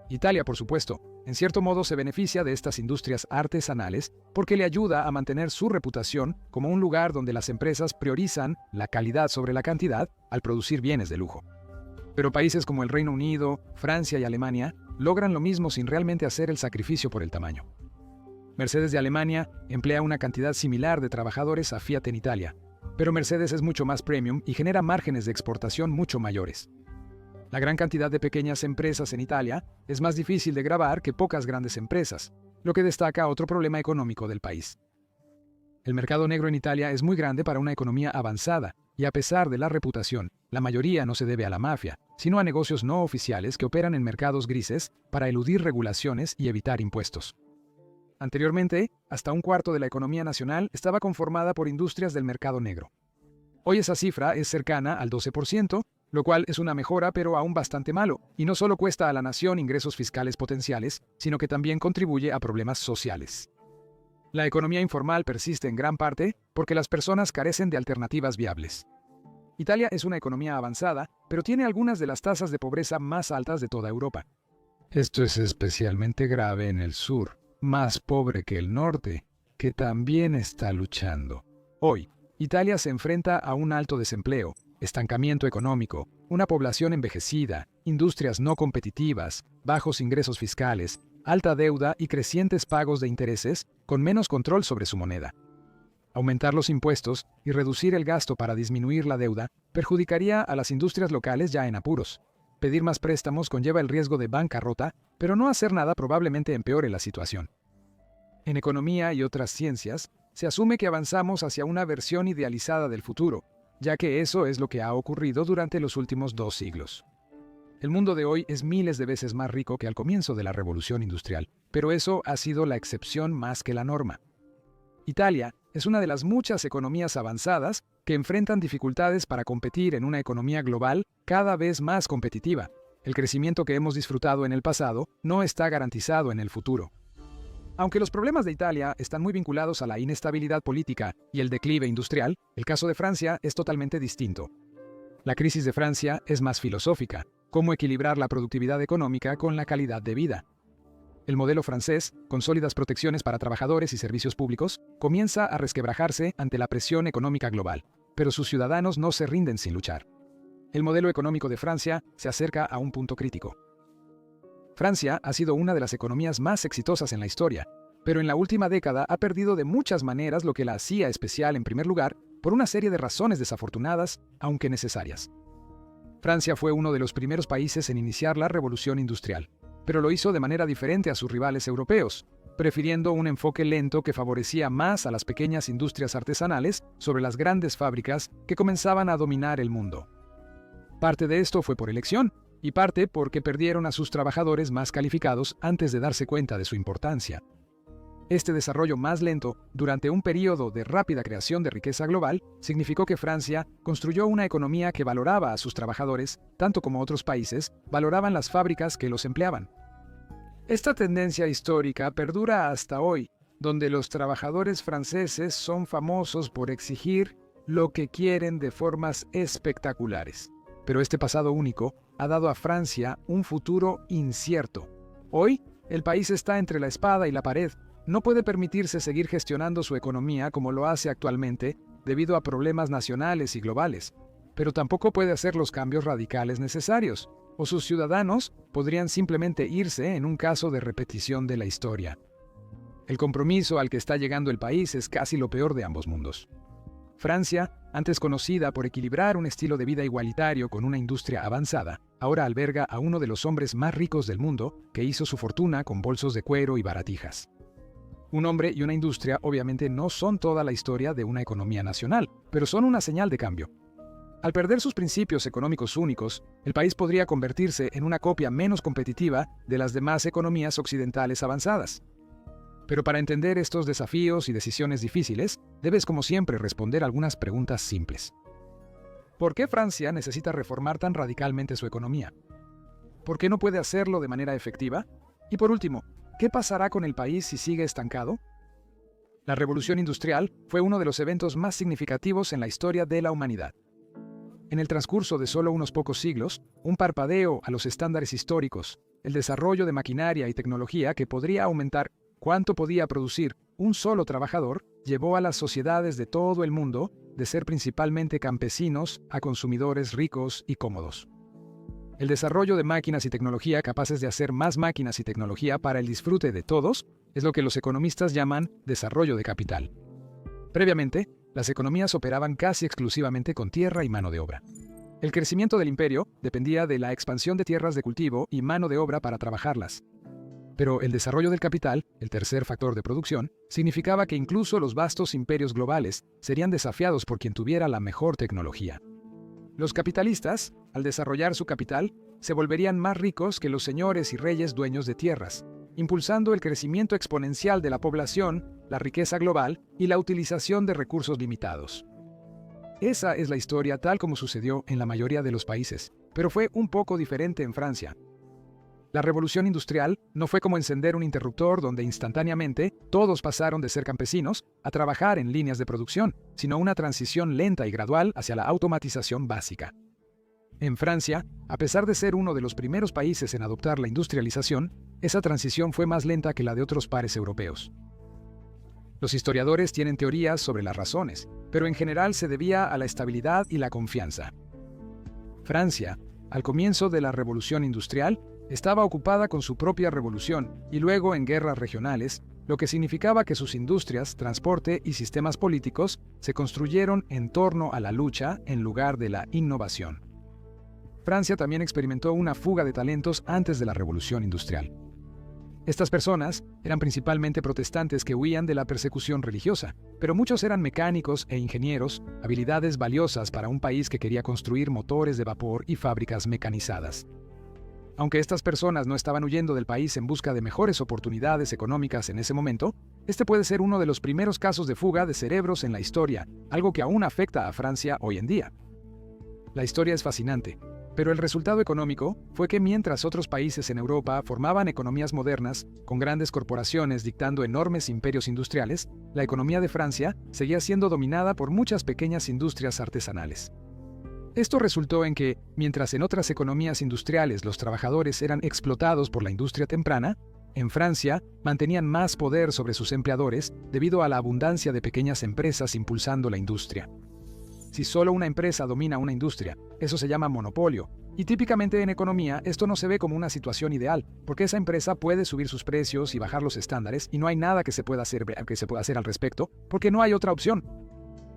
Italia, por supuesto, en cierto modo se beneficia de estas industrias artesanales porque le ayuda a mantener su reputación como un lugar donde las empresas priorizan la calidad sobre la cantidad al producir bienes de lujo. Pero países como el Reino Unido, Francia y Alemania logran lo mismo sin realmente hacer el sacrificio por el tamaño. Mercedes de Alemania emplea una cantidad similar de trabajadores a Fiat en Italia, pero Mercedes es mucho más premium y genera márgenes de exportación mucho mayores. La gran cantidad de pequeñas empresas en Italia es más difícil de grabar que pocas grandes empresas, lo que destaca otro problema económico del país. El mercado negro en Italia es muy grande para una economía avanzada, y a pesar de la reputación, la mayoría no se debe a la mafia, sino a negocios no oficiales que operan en mercados grises para eludir regulaciones y evitar impuestos. Anteriormente, hasta un cuarto de la economía nacional estaba conformada por industrias del mercado negro. Hoy esa cifra es cercana al 12%, lo cual es una mejora pero aún bastante malo, y no solo cuesta a la nación ingresos fiscales potenciales, sino que también contribuye a problemas sociales. La economía informal persiste en gran parte porque las personas carecen de alternativas viables. Italia es una economía avanzada, pero tiene algunas de las tasas de pobreza más altas de toda Europa. Esto es especialmente grave en el sur, más pobre que el norte, que también está luchando. Hoy, Italia se enfrenta a un alto desempleo, estancamiento económico, una población envejecida, industrias no competitivas, bajos ingresos fiscales, alta deuda y crecientes pagos de intereses con menos control sobre su moneda. Aumentar los impuestos y reducir el gasto para disminuir la deuda perjudicaría a las industrias locales ya en apuros. Pedir más préstamos conlleva el riesgo de bancarrota, pero no hacer nada probablemente empeore la situación. En economía y otras ciencias, se asume que avanzamos hacia una versión idealizada del futuro, ya que eso es lo que ha ocurrido durante los últimos 2 siglos. El mundo de hoy es miles de veces más rico que al comienzo de la revolución industrial, pero eso ha sido la excepción más que la norma. Italia es una de las muchas economías avanzadas que enfrentan dificultades para competir en una economía global cada vez más competitiva. El crecimiento que hemos disfrutado en el pasado no está garantizado en el futuro. Aunque los problemas de Italia están muy vinculados a la inestabilidad política y el declive industrial, el caso de Francia es totalmente distinto. La crisis de Francia es más filosófica: cómo equilibrar la productividad económica con la calidad de vida. El modelo francés, con sólidas protecciones para trabajadores y servicios públicos, comienza a resquebrajarse ante la presión económica global, pero sus ciudadanos no se rinden sin luchar. El modelo económico de Francia se acerca a un punto crítico. Francia ha sido una de las economías más exitosas en la historia, pero en la última década ha perdido de muchas maneras lo que la hacía especial en primer lugar por una serie de razones desafortunadas, aunque necesarias. Francia fue uno de los primeros países en iniciar la revolución industrial, pero lo hizo de manera diferente a sus rivales europeos, prefiriendo un enfoque lento que favorecía más a las pequeñas industrias artesanales sobre las grandes fábricas que comenzaban a dominar el mundo. Parte de esto fue por elección, y parte porque perdieron a sus trabajadores más calificados antes de darse cuenta de su importancia. Este desarrollo más lento, durante un período de rápida creación de riqueza global, significó que Francia construyó una economía que valoraba a sus trabajadores, tanto como otros países valoraban las fábricas que los empleaban. Esta tendencia histórica perdura hasta hoy, donde los trabajadores franceses son famosos por exigir lo que quieren de formas espectaculares. Pero este pasado único ha dado a Francia un futuro incierto. Hoy, el país está entre la espada y la pared. No puede permitirse seguir gestionando su economía como lo hace actualmente debido a problemas nacionales y globales, pero tampoco puede hacer los cambios radicales necesarios, o sus ciudadanos podrían simplemente irse en un caso de repetición de la historia. El compromiso al que está llegando el país es casi lo peor de ambos mundos. Francia, antes conocida por equilibrar un estilo de vida igualitario con una industria avanzada, ahora alberga a uno de los hombres más ricos del mundo que hizo su fortuna con bolsos de cuero y baratijas. Un hombre y una industria obviamente no son toda la historia de una economía nacional, pero son una señal de cambio. Al perder sus principios económicos únicos, el país podría convertirse en una copia menos competitiva de las demás economías occidentales avanzadas. Pero para entender estos desafíos y decisiones difíciles, debes como siempre responder algunas preguntas simples. ¿Por qué Francia necesita reformar tan radicalmente su economía? ¿Por qué no puede hacerlo de manera efectiva? Y por último, ¿qué pasará con el país si sigue estancado? La Revolución Industrial fue uno de los eventos más significativos en la historia de la humanidad. En el transcurso de solo unos pocos siglos, un parpadeo a los estándares históricos, el desarrollo de maquinaria y tecnología que podría aumentar cuánto podía producir un solo trabajador, llevó a las sociedades de todo el mundo de ser principalmente campesinos a consumidores ricos y cómodos. El desarrollo de máquinas y tecnología capaces de hacer más máquinas y tecnología para el disfrute de todos es lo que los economistas llaman desarrollo de capital. Previamente, las economías operaban casi exclusivamente con tierra y mano de obra. El crecimiento del imperio dependía de la expansión de tierras de cultivo y mano de obra para trabajarlas. Pero el desarrollo del capital, el tercer factor de producción, significaba que incluso los vastos imperios globales serían desafiados por quien tuviera la mejor tecnología. Los capitalistas, al desarrollar su capital, se volverían más ricos que los señores y reyes dueños de tierras, impulsando el crecimiento exponencial de la población, la riqueza global y la utilización de recursos limitados. Esa es la historia tal como sucedió en la mayoría de los países, pero fue un poco diferente en Francia. La revolución industrial no fue como encender un interruptor donde instantáneamente todos pasaron de ser campesinos a trabajar en líneas de producción, sino una transición lenta y gradual hacia la automatización básica. En Francia, a pesar de ser uno de los primeros países en adoptar la industrialización, esa transición fue más lenta que la de otros pares europeos. Los historiadores tienen teorías sobre las razones, pero en general se debía a la estabilidad y la confianza. Francia, al comienzo de la revolución industrial, estaba ocupada con su propia revolución y luego en guerras regionales, lo que significaba que sus industrias, transporte y sistemas políticos se construyeron en torno a la lucha en lugar de la innovación. Francia también experimentó una fuga de talentos antes de la revolución industrial. Estas personas eran principalmente protestantes que huían de la persecución religiosa, pero muchos eran mecánicos e ingenieros, habilidades valiosas para un país que quería construir motores de vapor y fábricas mecanizadas. Aunque estas personas no estaban huyendo del país en busca de mejores oportunidades económicas en ese momento, este puede ser uno de los primeros casos de fuga de cerebros en la historia, algo que aún afecta a Francia hoy en día. La historia es fascinante, pero el resultado económico fue que mientras otros países en Europa formaban economías modernas, con grandes corporaciones dictando enormes imperios industriales, la economía de Francia seguía siendo dominada por muchas pequeñas industrias artesanales. Esto resultó en que, mientras en otras economías industriales los trabajadores eran explotados por la industria temprana, en Francia mantenían más poder sobre sus empleadores debido a la abundancia de pequeñas empresas impulsando la industria. Si solo una empresa domina una industria, eso se llama monopolio, y típicamente en economía esto no se ve como una situación ideal, porque esa empresa puede subir sus precios y bajar los estándares y no hay nada que se pueda hacer al respecto, porque no hay otra opción.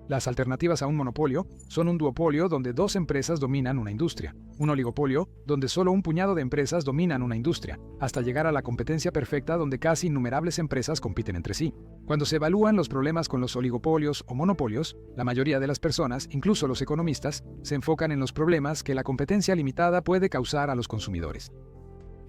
Las alternativas a un monopolio son un duopolio donde dos empresas dominan una industria, un oligopolio donde solo un puñado de empresas dominan una industria, hasta llegar a la competencia perfecta donde casi innumerables empresas compiten entre sí. Cuando se evalúan los problemas con los oligopolios o monopolios, la mayoría de las personas, incluso los economistas, se enfocan en los problemas que la competencia limitada puede causar a los consumidores.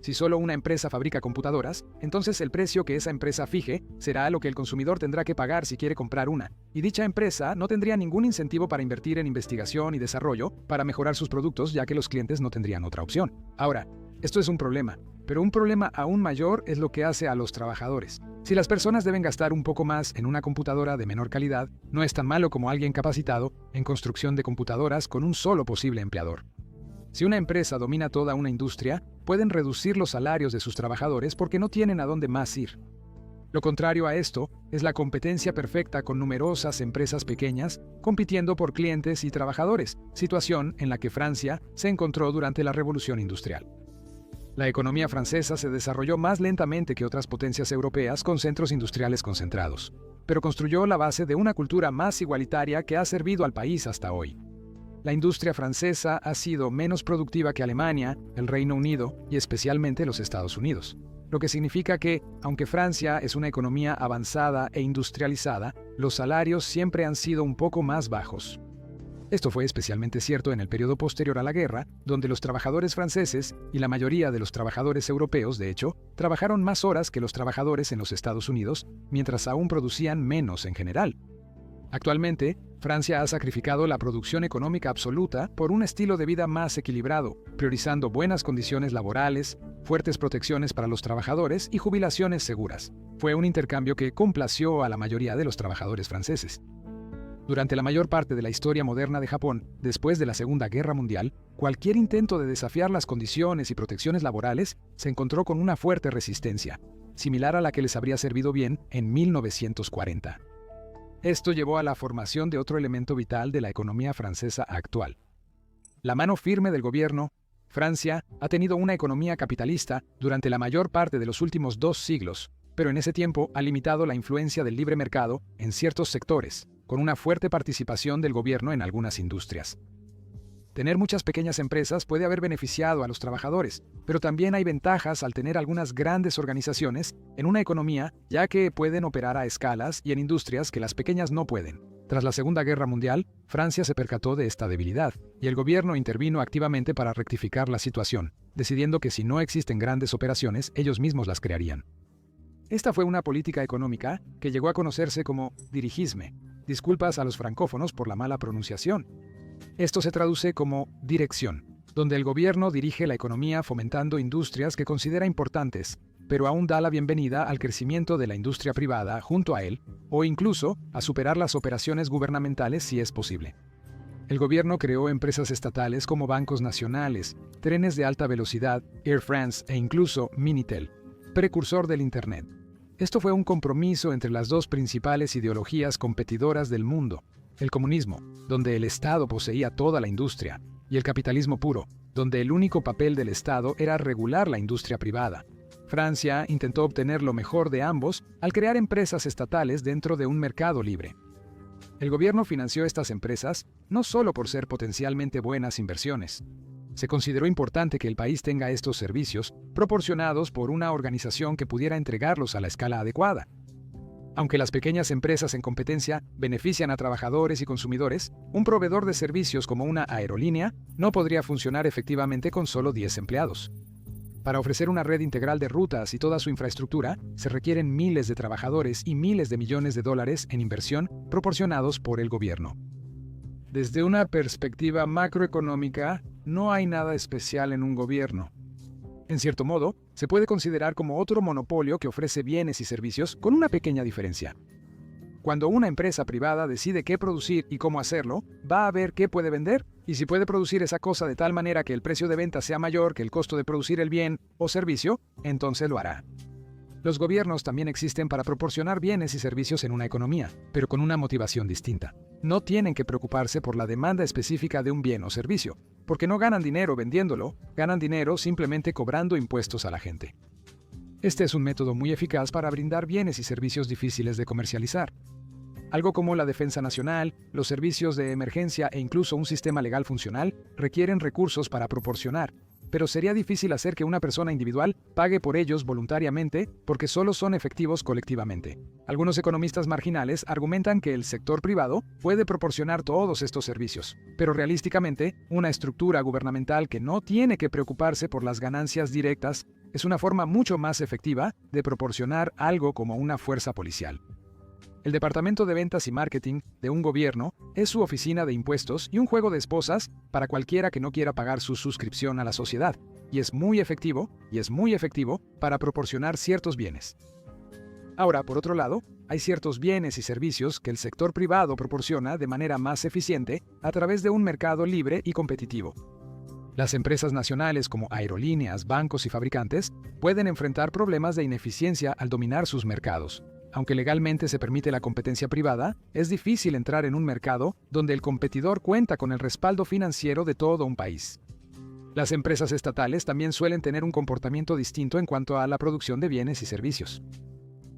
Si solo una empresa fabrica computadoras, entonces el precio que esa empresa fije será lo que el consumidor tendrá que pagar si quiere comprar una, y dicha empresa no tendría ningún incentivo para invertir en investigación y desarrollo para mejorar sus productos, ya que los clientes no tendrían otra opción. Ahora, esto es un problema, pero un problema aún mayor es lo que hace a los trabajadores. Si las personas deben gastar un poco más en una computadora de menor calidad, no es tan malo como alguien capacitado en construcción de computadoras con un solo posible empleador. Si una empresa domina toda una industria, pueden reducir los salarios de sus trabajadores porque no tienen a dónde más ir. Lo contrario a esto es la competencia perfecta con numerosas empresas pequeñas compitiendo por clientes y trabajadores, situación en la que Francia se encontró durante la Revolución Industrial. La economía francesa se desarrolló más lentamente que otras potencias europeas con centros industriales concentrados, pero construyó la base de una cultura más igualitaria que ha servido al país hasta hoy. La industria francesa ha sido menos productiva que Alemania, el Reino Unido y especialmente los Estados Unidos. lo que significa que, aunque Francia es una economía avanzada e industrializada, los salarios siempre han sido un poco más bajos. Esto fue especialmente cierto en el periodo posterior a la guerra, donde los trabajadores franceses, y la mayoría de los trabajadores europeos, de hecho, trabajaron más horas que los trabajadores en los Estados Unidos, mientras aún producían menos en general. Actualmente, Francia ha sacrificado la producción económica absoluta por un estilo de vida más equilibrado, priorizando buenas condiciones laborales, fuertes protecciones para los trabajadores y jubilaciones seguras. Fue un intercambio que complació a la mayoría de los trabajadores franceses. Durante la mayor parte de la historia moderna de Japón, después de la Segunda Guerra Mundial, cualquier intento de desafiar las condiciones y protecciones laborales se encontró con una fuerte resistencia, similar a la que les habría servido bien en 1940. Esto llevó a la formación de otro elemento vital de la economía francesa actual. La mano firme del gobierno. Francia ha tenido una economía capitalista durante la mayor parte de los últimos 2 siglos, pero en ese tiempo ha limitado la influencia del libre mercado en ciertos sectores, con una fuerte participación del gobierno en algunas industrias. Tener muchas pequeñas empresas puede haber beneficiado a los trabajadores, pero también hay ventajas al tener algunas grandes organizaciones en una economía, ya que pueden operar a escalas y en industrias que las pequeñas no pueden. Tras la Segunda Guerra Mundial, Francia se percató de esta debilidad, y el gobierno intervino activamente para rectificar la situación, decidiendo que si no existen grandes operaciones, ellos mismos las crearían. Esta fue una política económica que llegó a conocerse como dirigisme. Disculpas a los francófonos por la mala pronunciación. Esto se traduce como dirección, donde el gobierno dirige la economía fomentando industrias que considera importantes, pero aún da la bienvenida al crecimiento de la industria privada junto a él, o incluso a superar las operaciones gubernamentales si es posible. El gobierno creó empresas estatales como bancos nacionales, trenes de alta velocidad, Air France e incluso Minitel, precursor del Internet. Esto fue un compromiso entre las 2 principales ideologías competidoras del mundo, el comunismo, donde el Estado poseía toda la industria, y el capitalismo puro, donde el único papel del Estado era regular la industria privada. Francia intentó obtener lo mejor de ambos al crear empresas estatales dentro de un mercado libre. El gobierno financió estas empresas no solo por ser potencialmente buenas inversiones. Se consideró importante que el país tenga estos servicios proporcionados por una organización que pudiera entregarlos a la escala adecuada. Aunque las pequeñas empresas en competencia benefician a trabajadores y consumidores, un proveedor de servicios como una aerolínea no podría funcionar efectivamente con solo 10 empleados. Para ofrecer una red integral de rutas y toda su infraestructura, se requieren miles de trabajadores y miles de millones de dólares en inversión proporcionados por el gobierno. Desde una perspectiva macroeconómica, no hay nada especial en un gobierno. En cierto modo, se puede considerar como otro monopolio que ofrece bienes y servicios con una pequeña diferencia. Cuando una empresa privada decide qué producir y cómo hacerlo, va a ver qué puede vender, y si puede producir esa cosa de tal manera que el precio de venta sea mayor que el costo de producir el bien o servicio, entonces lo hará. Los gobiernos también existen para proporcionar bienes y servicios en una economía, pero con una motivación distinta. No tienen que preocuparse por la demanda específica de un bien o servicio, porque no ganan dinero vendiéndolo, ganan dinero simplemente cobrando impuestos a la gente. Este es un método muy eficaz para brindar bienes y servicios difíciles de comercializar. Algo como la defensa nacional, los servicios de emergencia e incluso un sistema legal funcional requieren recursos para proporcionar, pero sería difícil hacer que una persona individual pague por ellos voluntariamente porque solo son efectivos colectivamente. Algunos economistas marginales argumentan que el sector privado puede proporcionar todos estos servicios, pero realísticamente, una estructura gubernamental que no tiene que preocuparse por las ganancias directas es una forma mucho más efectiva de proporcionar algo como una fuerza policial. El Departamento de Ventas y Marketing de un gobierno es su oficina de impuestos y un juego de esposas para cualquiera que no quiera pagar su suscripción a la sociedad, y es muy efectivo para proporcionar ciertos bienes. Ahora, por otro lado, hay ciertos bienes y servicios que el sector privado proporciona de manera más eficiente a través de un mercado libre y competitivo. Las empresas nacionales como aerolíneas, bancos y fabricantes pueden enfrentar problemas de ineficiencia al dominar sus mercados. Aunque legalmente se permite la competencia privada, es difícil entrar en un mercado donde el competidor cuenta con el respaldo financiero de todo un país. Las empresas estatales también suelen tener un comportamiento distinto en cuanto a la producción de bienes y servicios.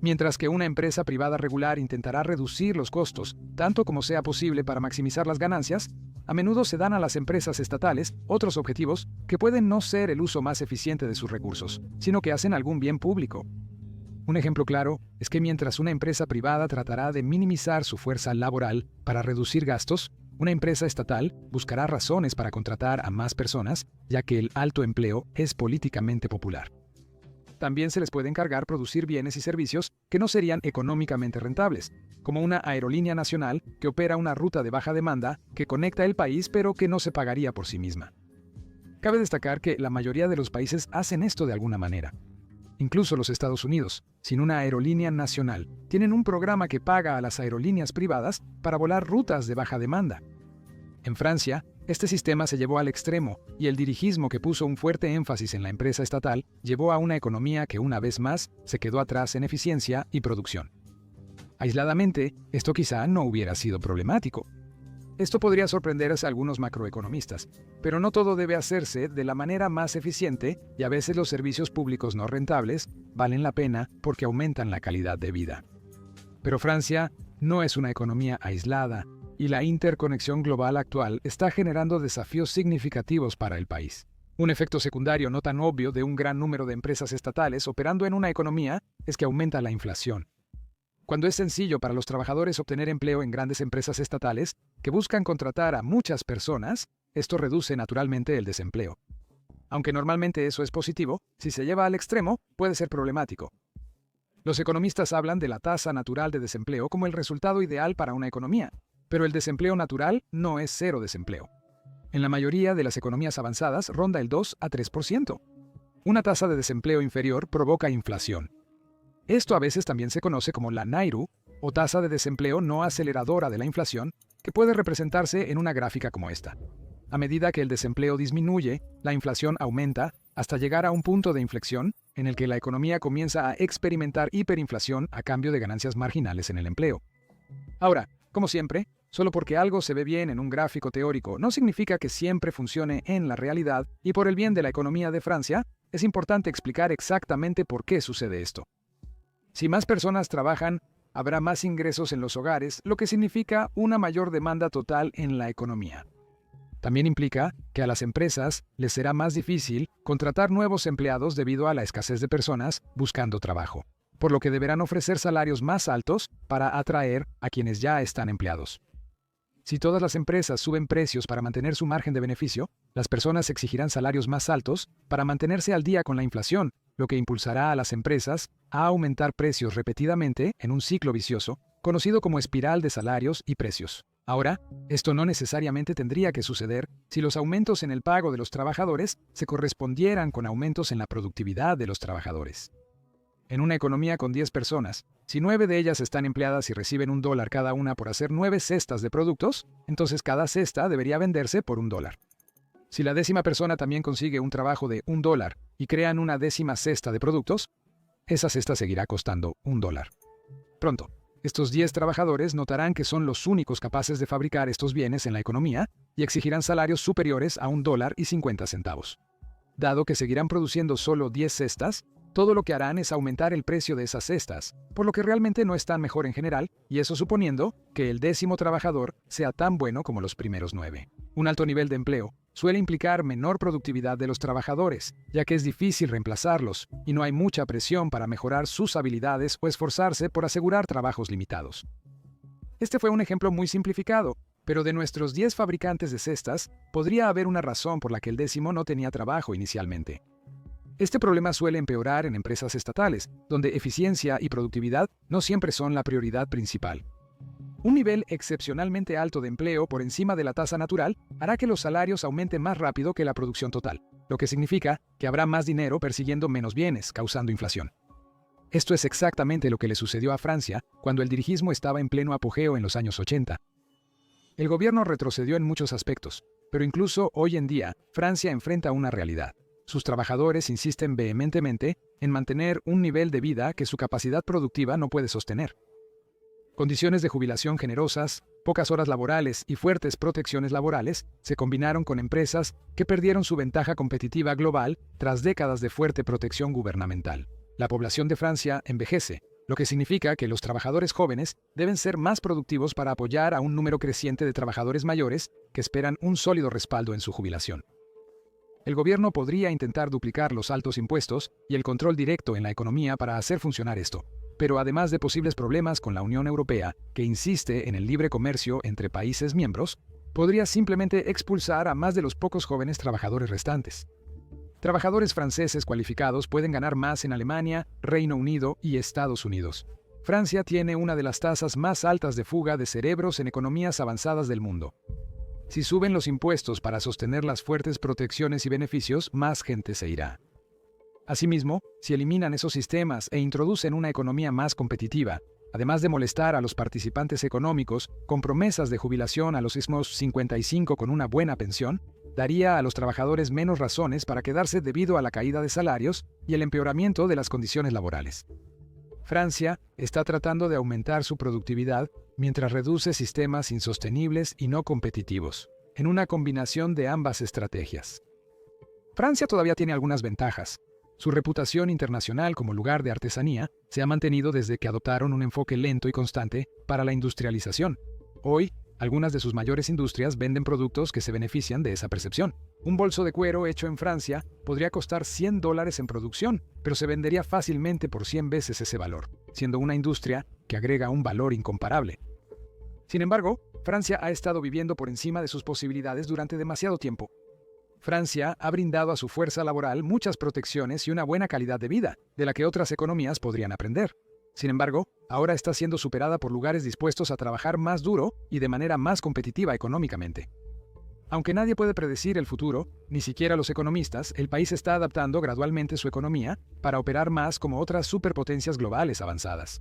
Mientras que una empresa privada regular intentará reducir los costos tanto como sea posible para maximizar las ganancias, a menudo se dan a las empresas estatales otros objetivos que pueden no ser el uso más eficiente de sus recursos, sino que hacen algún bien público. Un ejemplo claro es que mientras una empresa privada tratará de minimizar su fuerza laboral para reducir gastos, una empresa estatal buscará razones para contratar a más personas, ya que el alto empleo es políticamente popular. También se les puede encargar producir bienes y servicios que no serían económicamente rentables, como una aerolínea nacional que opera una ruta de baja demanda que conecta el país pero que no se pagaría por sí misma. Cabe destacar que la mayoría de los países hacen esto de alguna manera. Incluso los Estados Unidos, sin una aerolínea nacional, tienen un programa que paga a las aerolíneas privadas para volar rutas de baja demanda. En Francia, este sistema se llevó al extremo y el dirigismo que puso un fuerte énfasis en la empresa estatal llevó a una economía que una vez más se quedó atrás en eficiencia y producción. Aisladamente, esto quizá no hubiera sido problemático. Esto podría sorprender a algunos macroeconomistas, pero no todo debe hacerse de la manera más eficiente y a veces los servicios públicos no rentables valen la pena porque aumentan la calidad de vida. Pero Francia no es una economía aislada y la interconexión global actual está generando desafíos significativos para el país. Un efecto secundario no tan obvio de un gran número de empresas estatales operando en una economía es que aumenta la inflación. Cuando es sencillo para los trabajadores obtener empleo en grandes empresas estatales que buscan contratar a muchas personas, esto reduce naturalmente el desempleo. Aunque normalmente eso es positivo, si se lleva al extremo, puede ser problemático. Los economistas hablan de la tasa natural de desempleo como el resultado ideal para una economía, pero el desempleo natural no es cero desempleo. En la mayoría de las economías avanzadas ronda el 2 a 3%. Una tasa de desempleo inferior provoca inflación. Esto a veces también se conoce como la NAIRU, o tasa de desempleo no aceleradora de la inflación, que puede representarse en una gráfica como esta. A medida que el desempleo disminuye, la inflación aumenta hasta llegar a un punto de inflexión en el que la economía comienza a experimentar hiperinflación a cambio de ganancias marginales en el empleo. Ahora, como siempre, solo porque algo se ve bien en un gráfico teórico no significa que siempre funcione en la realidad, y por el bien de la economía de Francia, es importante explicar exactamente por qué sucede esto. Si más personas trabajan, habrá más ingresos en los hogares, lo que significa una mayor demanda total en la economía. También implica que a las empresas les será más difícil contratar nuevos empleados debido a la escasez de personas buscando trabajo, por lo que deberán ofrecer salarios más altos para atraer a quienes ya están empleados. Si todas las empresas suben precios para mantener su margen de beneficio, las personas exigirán salarios más altos para mantenerse al día con la inflación, lo que impulsará a las empresas a aumentar precios repetidamente en un ciclo vicioso, conocido como espiral de salarios y precios. Ahora, esto no necesariamente tendría que suceder si los aumentos en el pago de los trabajadores se correspondieran con aumentos en la productividad de los trabajadores. En una economía con 10 personas, si 9 de ellas están empleadas y reciben $1 cada una por hacer 9 cestas de productos, entonces cada cesta debería venderse por $1. Si la 10ª persona también consigue un trabajo de $1 y crean una 10ª cesta de productos, esa cesta seguirá costando $1. Pronto, estos 10 trabajadores notarán que son los únicos capaces de fabricar estos bienes en la economía y exigirán salarios superiores a $1.50. Dado que seguirán produciendo solo 10 cestas, todo lo que harán es aumentar el precio de esas cestas, por lo que realmente no están mejor en general, y eso suponiendo que el 10º trabajador sea tan bueno como los primeros 9. Un alto nivel de empleo suele implicar menor productividad de los trabajadores, ya que es difícil reemplazarlos, y no hay mucha presión para mejorar sus habilidades o esforzarse por asegurar trabajos limitados. Este fue un ejemplo muy simplificado, pero de nuestros 10 fabricantes de cestas, podría haber una razón por la que el 10º no tenía trabajo inicialmente. Este problema suele empeorar en empresas estatales, donde eficiencia y productividad no siempre son la prioridad principal. Un nivel excepcionalmente alto de empleo por encima de la tasa natural hará que los salarios aumenten más rápido que la producción total, lo que significa que habrá más dinero persiguiendo menos bienes, causando inflación. Esto es exactamente lo que le sucedió a Francia cuando el dirigismo estaba en pleno apogeo en los años 80. El gobierno retrocedió en muchos aspectos, pero incluso hoy en día, Francia enfrenta una realidad. Sus trabajadores insisten vehementemente en mantener un nivel de vida que su capacidad productiva no puede sostener. Condiciones de jubilación generosas, pocas horas laborales y fuertes protecciones laborales se combinaron con empresas que perdieron su ventaja competitiva global tras décadas de fuerte protección gubernamental. La población de Francia envejece, lo que significa que los trabajadores jóvenes deben ser más productivos para apoyar a un número creciente de trabajadores mayores que esperan un sólido respaldo en su jubilación. El gobierno podría intentar duplicar los altos impuestos y el control directo en la economía para hacer funcionar esto, pero además de posibles problemas con la Unión Europea, que insiste en el libre comercio entre países miembros, podría simplemente expulsar a más de los pocos jóvenes trabajadores restantes. Trabajadores franceses cualificados pueden ganar más en Alemania, Reino Unido y Estados Unidos. Francia tiene una de las tasas más altas de fuga de cerebros en economías avanzadas del mundo. Si suben los impuestos para sostener las fuertes protecciones y beneficios, más gente se irá. Asimismo, si eliminan esos sistemas e introducen una economía más competitiva, además de molestar a los participantes económicos con promesas de jubilación a los mismos 55 con una buena pensión, daría a los trabajadores menos razones para quedarse debido a la caída de salarios y el empeoramiento de las condiciones laborales. Francia está tratando de aumentar su productividad mientras reduce sistemas insostenibles y no competitivos, en una combinación de ambas estrategias. Francia todavía tiene algunas ventajas. Su reputación internacional como lugar de artesanía se ha mantenido desde que adoptaron un enfoque lento y constante para la industrialización. Hoy, algunas de sus mayores industrias venden productos que se benefician de esa percepción. Un bolso de cuero hecho en Francia podría costar $100 en producción, pero se vendería fácilmente por 100 veces ese valor, siendo una industria que agrega un valor incomparable. Sin embargo, Francia ha estado viviendo por encima de sus posibilidades durante demasiado tiempo. Francia ha brindado a su fuerza laboral muchas protecciones y una buena calidad de vida, de la que otras economías podrían aprender. Sin embargo, ahora está siendo superada por lugares dispuestos a trabajar más duro y de manera más competitiva económicamente. Aunque nadie puede predecir el futuro, ni siquiera los economistas, el país está adaptando gradualmente su economía para operar más como otras superpotencias globales avanzadas.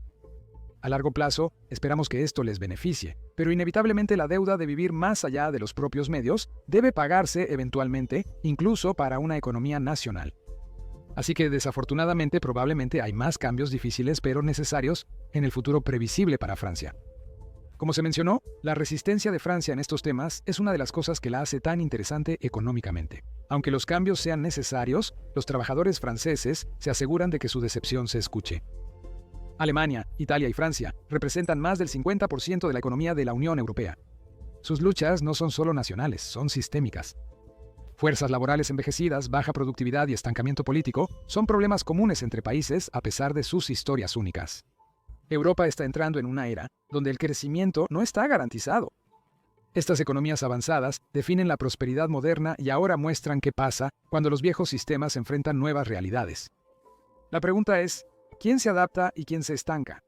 A largo plazo, esperamos que esto les beneficie, pero inevitablemente la deuda de vivir más allá de los propios medios debe pagarse eventualmente, incluso para una economía nacional. Así que desafortunadamente probablemente hay más cambios difíciles pero necesarios en el futuro previsible para Francia. Como se mencionó, la resistencia de Francia en estos temas es una de las cosas que la hace tan interesante económicamente. Aunque los cambios sean necesarios, los trabajadores franceses se aseguran de que su decepción se escuche. Alemania, Italia y Francia representan más del 50% de la economía de la Unión Europea. Sus luchas no son solo nacionales, son sistémicas. Fuerzas laborales envejecidas, baja productividad y estancamiento político son problemas comunes entre países a pesar de sus historias únicas. Europa está entrando en una era donde el crecimiento no está garantizado. Estas economías avanzadas definen la prosperidad moderna y ahora muestran qué pasa cuando los viejos sistemas enfrentan nuevas realidades. La pregunta es, ¿quién se adapta y quién se estanca?